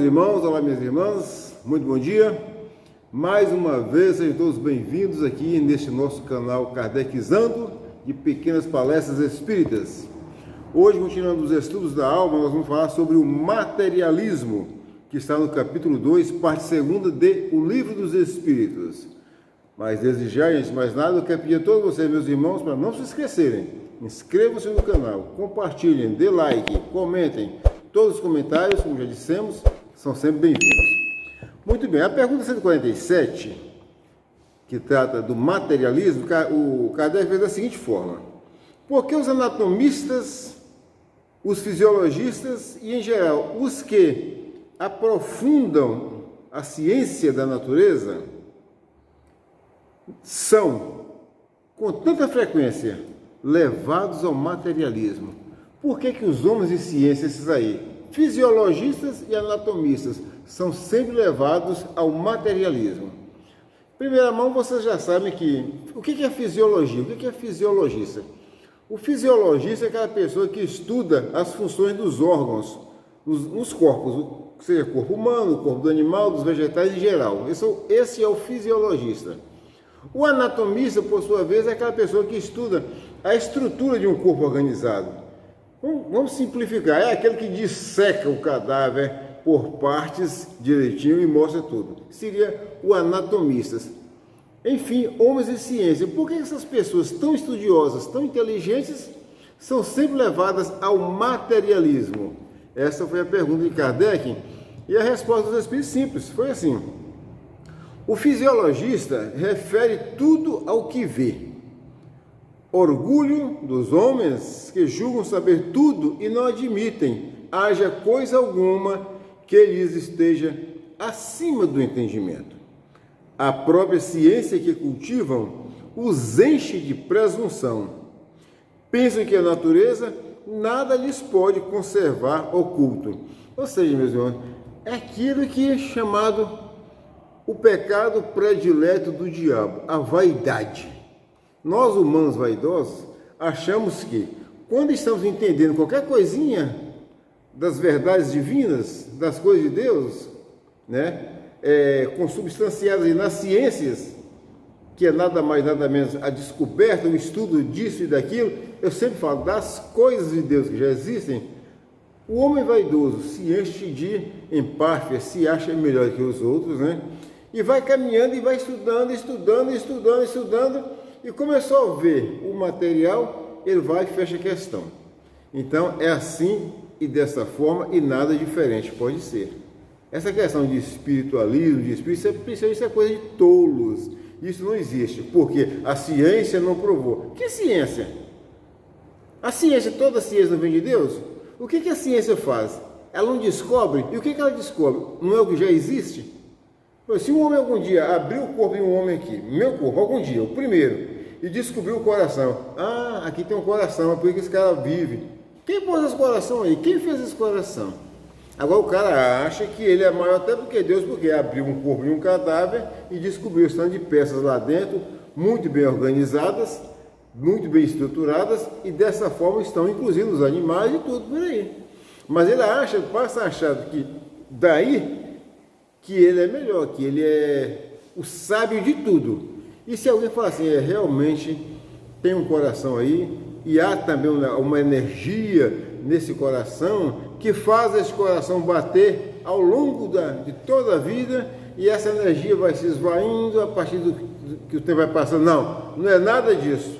irmãos, olá minhas irmãs, muito bom dia. Mais uma vez, sejam todos bem-vindos aqui neste nosso canal Kardecizando, de pequenas palestras espíritas. Hoje, continuando os estudos da alma, nós vamos falar sobre o materialismo, que está no capítulo 2, parte 2 de O Livro dos Espíritos. Mas desde já, antes de mais nada, eu quero pedir a todos vocês, meus irmãos, para não se esquecerem, inscrevam-se no canal, compartilhem, dê like, comentem. Todos os comentários, como já dissemos, são sempre bem-vindos. Muito bem, a pergunta 147, que trata do materialismo, o Kardec fez da seguinte forma: por que os anatomistas, os fisiologistas e, em geral, os que aprofundam a ciência da natureza são, com tanta frequência, levados ao materialismo? Por que os homens de ciência, esses aí, fisiologistas e anatomistas, são sempre levados ao materialismo? Em primeira mão, vocês já sabem que... O que é fisiologia? O que é fisiologista? O fisiologista é aquela pessoa que estuda as funções dos órgãos, nos corpos, seja corpo humano, corpo do animal, dos vegetais em geral. Esse é o fisiologista. O anatomista, por sua vez, é aquela pessoa que estuda a estrutura de um corpo organizado. Vamos simplificar, é aquele que disseca o cadáver por partes direitinho e mostra tudo. Seria o anatomista. Enfim, homens de ciência. Por que essas pessoas tão estudiosas, tão inteligentes, são sempre levadas ao materialismo? Essa foi a pergunta de Kardec, e a resposta dos espíritos simples, foi assim: o fisiologista refere tudo ao que vê. Orgulho dos homens que julgam saber tudo e não admitem haja coisa alguma que lhes esteja acima do entendimento. A própria ciência que cultivam os enche de presunção. Pensam que a natureza nada lhes pode conservar oculto. Ou seja, meus irmãos, é aquilo que é chamado o pecado predileto do diabo, a vaidade. Nós, humanos vaidosos, achamos que, quando estamos entendendo qualquer coisinha das verdades divinas, das coisas de Deus, né, consubstanciadas nas ciências, que é nada mais, nada menos a descoberta, o estudo disso e daquilo, eu sempre falo, das coisas de Deus que já existem, o homem vaidoso se enche de empáfia, se acha melhor que os outros, né, e vai caminhando e vai estudando, e começou a ver o material, ele vai e fecha a questão. Então, é assim e dessa forma, e nada diferente pode ser. Essa questão de espiritualismo, de espírito, isso é coisa de tolos. Isso não existe, porque a ciência não provou. Que ciência? A ciência, toda a ciência não vem de Deus? O que a ciência faz? Ela não descobre? E o que ela descobre? Não é o que já existe? Se um homem algum dia abriu o corpo de um homem aqui, meu corpo, algum dia, o primeiro, e descobriu o coração. Ah, aqui tem um coração, é por isso que esse cara vive. Quem pôs esse coração aí? Quem fez esse coração? Agora o cara acha que ele é maior até porque Deus, porque abriu um corpo de um cadáver e descobriu o tanto de peças lá dentro, muito bem organizadas, muito bem estruturadas, e dessa forma estão inclusive os animais e tudo por aí. Mas ele acha, passa a achar que daí que ele é melhor, que ele é o sábio de tudo. E se alguém falar assim, realmente tem um coração aí, e há também uma energia nesse coração que faz esse coração bater ao longo de toda a vida, e essa energia vai se esvaindo a partir do que o tempo vai passando. Não é nada disso.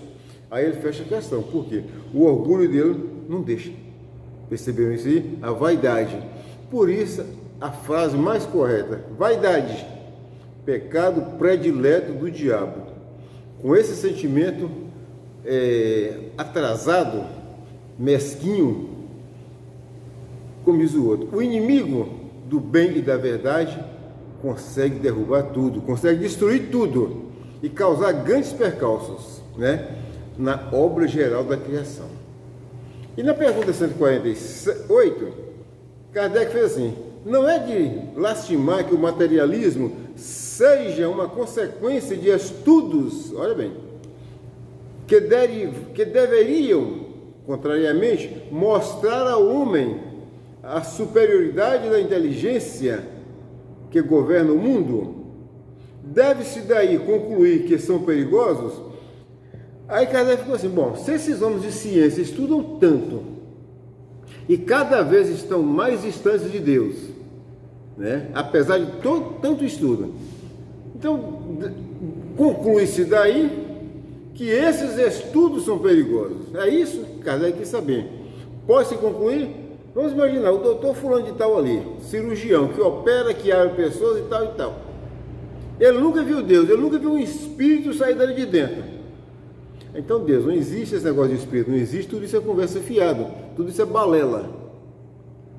Aí ele fecha a questão. Por quê? O orgulho dele não deixa. Perceberam isso aí? A vaidade. Por isso, a frase mais correta: vaidade, pecado predileto do diabo. Com esse sentimento atrasado, mesquinho, como diz o outro, o inimigo do bem e da verdade consegue derrubar tudo, consegue destruir tudo e causar grandes percalços, né, na obra geral da criação. E na pergunta 148, Kardec fez assim: não é de lastimar que o materialismo seja uma consequência de estudos, olha bem, que deveriam, contrariamente, mostrar ao homem a superioridade da inteligência que governa o mundo, deve-se daí concluir que são perigosos? Aí Kardec ficou assim, bom, se esses homens de ciência estudam tanto e cada vez estão mais distantes de Deus, né? Apesar de tanto estudo, então conclui-se daí que esses estudos são perigosos. É isso que Kardec quis saber. Pode-se concluir? Vamos imaginar, o doutor fulano de tal ali, cirurgião, que opera, que abre pessoas e tal e tal. Ele nunca viu Deus, ele nunca viu um espírito sair dali de dentro. Então Deus, não existe esse negócio de espírito, não existe, tudo isso é conversa fiada, tudo isso é balela,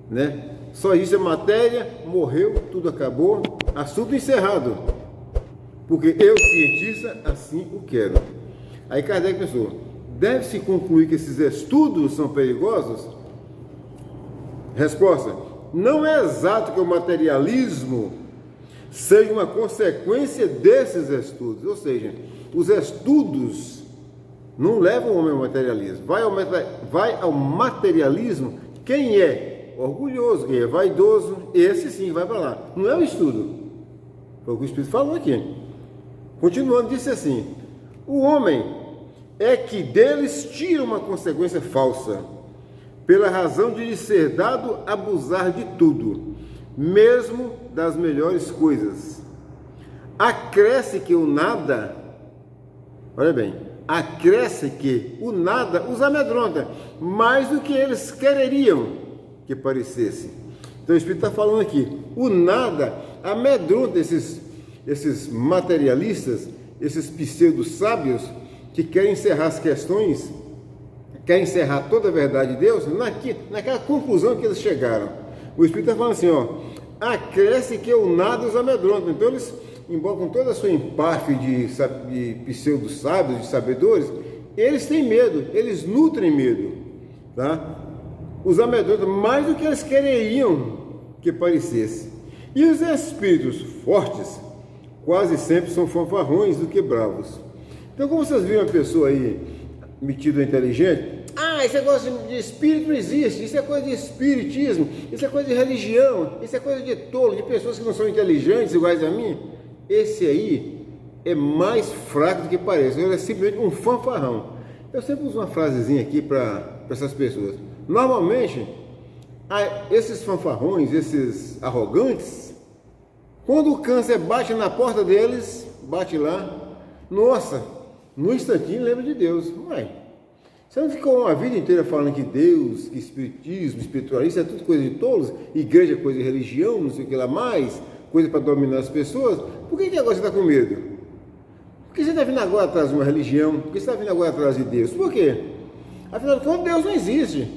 né? Só existe a matéria, morreu, tudo acabou, assunto encerrado. Porque eu, cientista, assim o quero. Aí Kardec pensou, deve-se concluir que esses estudos são perigosos? Resposta, não é exato que o materialismo seja uma consequência desses estudos, ou seja, os estudos não levam o homem ao materialismo, vai ao materialismo quem é orgulhoso, quem é vaidoso, esse sim vai para lá, não é o estudo, foi o que o Espírito falou aqui. Continuando, disse assim, o homem é que deles tira uma consequência falsa, pela razão de lhe ser dado abusar de tudo, mesmo das melhores coisas. Acresce que o nada, olha bem, acresce que o nada os amedronta, mais do que eles quereriam que parecesse. Então o Espírito está falando aqui, o nada amedronta esses materialistas, esses pseudo-sábios, que querem encerrar as questões, querem encerrar toda a verdade de Deus naquela conclusão que eles chegaram. O Espírito está falando assim, ó, acresce que o nada os amedronta. Então eles, embora com toda a sua empáfia de pseudo-sábios, de sabedores, eles têm medo, eles nutrem medo, tá? Os amedronta mais do que eles quereriam que parecesse. E os espíritos fortes quase sempre são fanfarrões do que bravos. Então, como vocês viram uma pessoa aí metida inteligente, esse negócio de espírito não existe, isso é coisa de espiritismo, isso é coisa de religião, isso é coisa de tolo, de pessoas que não são inteligentes iguais a mim. Esse aí é mais fraco do que parece, ele é simplesmente um fanfarrão. Eu sempre uso uma frasezinha aqui para essas pessoas. Normalmente, esses fanfarrões, esses arrogantes, quando o câncer bate na porta deles, bate lá, nossa, no instantinho lembra de Deus. Ué, você não ficou uma vida inteira falando que Deus, que espiritismo, espiritualismo é tudo coisa de tolos, igreja é coisa de religião, não sei o que lá mais, coisa para dominar as pessoas? Por que agora você está com medo? Por que você está vindo agora atrás de uma religião? Por que você está vindo agora atrás de Deus? Por quê? Afinal de contas, Deus não existe.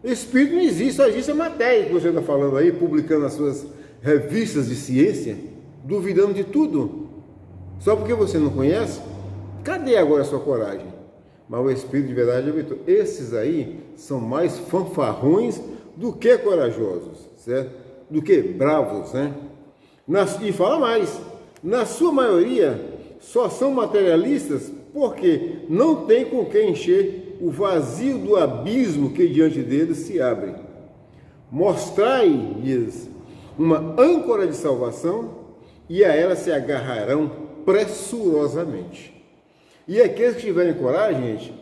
Espírito não existe, só existe a matéria que você está falando aí, publicando nas suas revistas de ciência, duvidando de tudo. Só porque você não conhece? Cadê agora a sua coragem? Mas o Espírito de verdade aventou. Esses aí são mais fanfarrões do que corajosos, certo? Do que bravos, né? E fala mais, na sua maioria só são materialistas porque não tem com quem encher o vazio do abismo que diante deles se abre. Mostrai-lhes uma âncora de salvação e a ela se agarrarão pressurosamente. E aqueles que tiverem coragem, gente,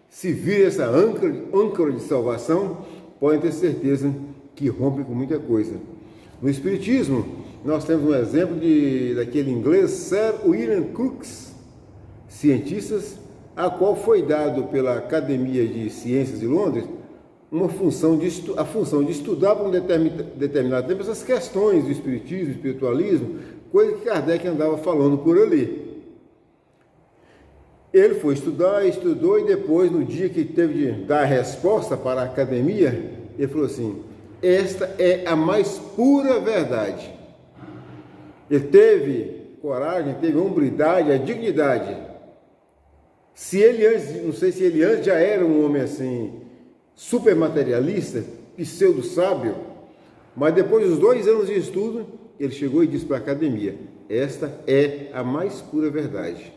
se virem essa âncora de salvação, podem ter certeza que rompem com muita coisa. No Espiritismo, nós temos um exemplo daquele inglês Sir William Crookes, cientistas, a qual foi dado pela Academia de Ciências de Londres a função de estudar por um determinado tempo essas questões do espiritismo, espiritualismo, coisa que Kardec andava falando por ali. Ele foi estudar, estudou, e depois, no dia que teve de dar a resposta para a academia, ele falou assim, esta é a mais pura verdade. Ele teve coragem, teve hombridade, a dignidade. Se ele antes, não sei se ele antes já era um homem assim, super materialista, pseudo-sábio, mas depois dos 2 anos de estudo, ele chegou e disse para a academia, esta é a mais pura verdade.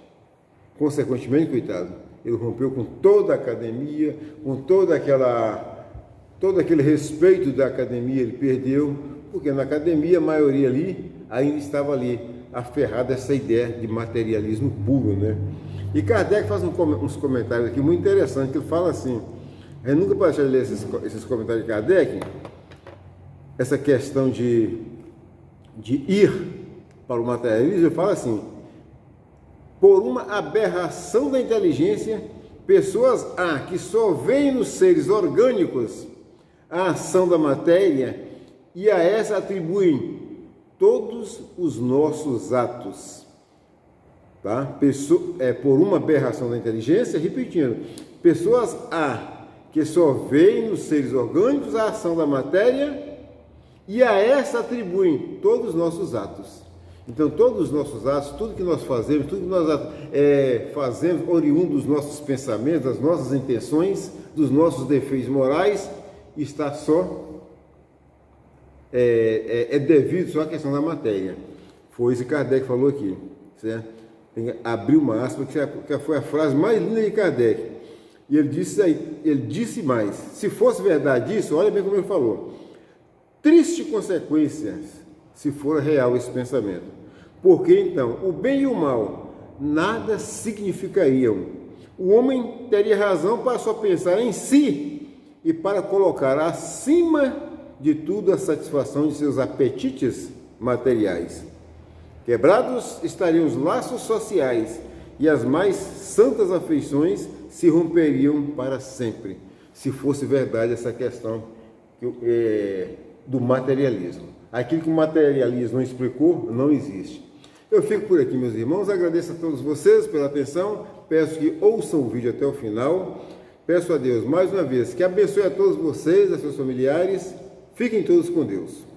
Consequentemente, coitado, ele rompeu com toda a academia, com toda aquela todo aquele respeito da academia ele perdeu, porque na academia a maioria ali ainda estava ali aferrada a essa ideia de materialismo puro, né? E Kardec faz uns comentários aqui muito interessantes, que ele fala assim, eu nunca pode deixar de ler esses comentários de Kardec, essa questão de ir para o materialismo, ele fala assim, por uma aberração da inteligência, pessoas que só veem nos seres orgânicos a ação da matéria e a essa atribuem todos os nossos atos. Tá? Por uma aberração da inteligência, repetindo, pessoas que só veem nos seres orgânicos a ação da matéria e a essa atribuem todos os nossos atos. Então, todos os nossos atos, tudo que nós fazemos, tudo que nós fazemos oriundo dos nossos pensamentos, das nossas intenções, dos nossos defeitos morais, está só devido só à questão da matéria. Foi isso que Kardec falou aqui, certo? Tem que abrir uma aspa, que foi a frase mais linda de Kardec. E ele disse mais, se fosse verdade isso, olha bem como ele falou, triste consequência se for real esse pensamento. Porque então, o bem e o mal nada significariam. O homem teria razão para só pensar em si e para colocar acima de tudo a satisfação de seus apetites materiais. Quebrados estariam os laços sociais e as mais santas afeições se romperiam para sempre, se fosse verdade essa questão do materialismo. Aquilo que o materialismo não explicou, não existe. Eu fico por aqui, meus irmãos, agradeço a todos vocês pela atenção, peço que ouçam o vídeo até o final, peço a Deus, mais uma vez, que abençoe a todos vocês, a seus familiares, fiquem todos com Deus.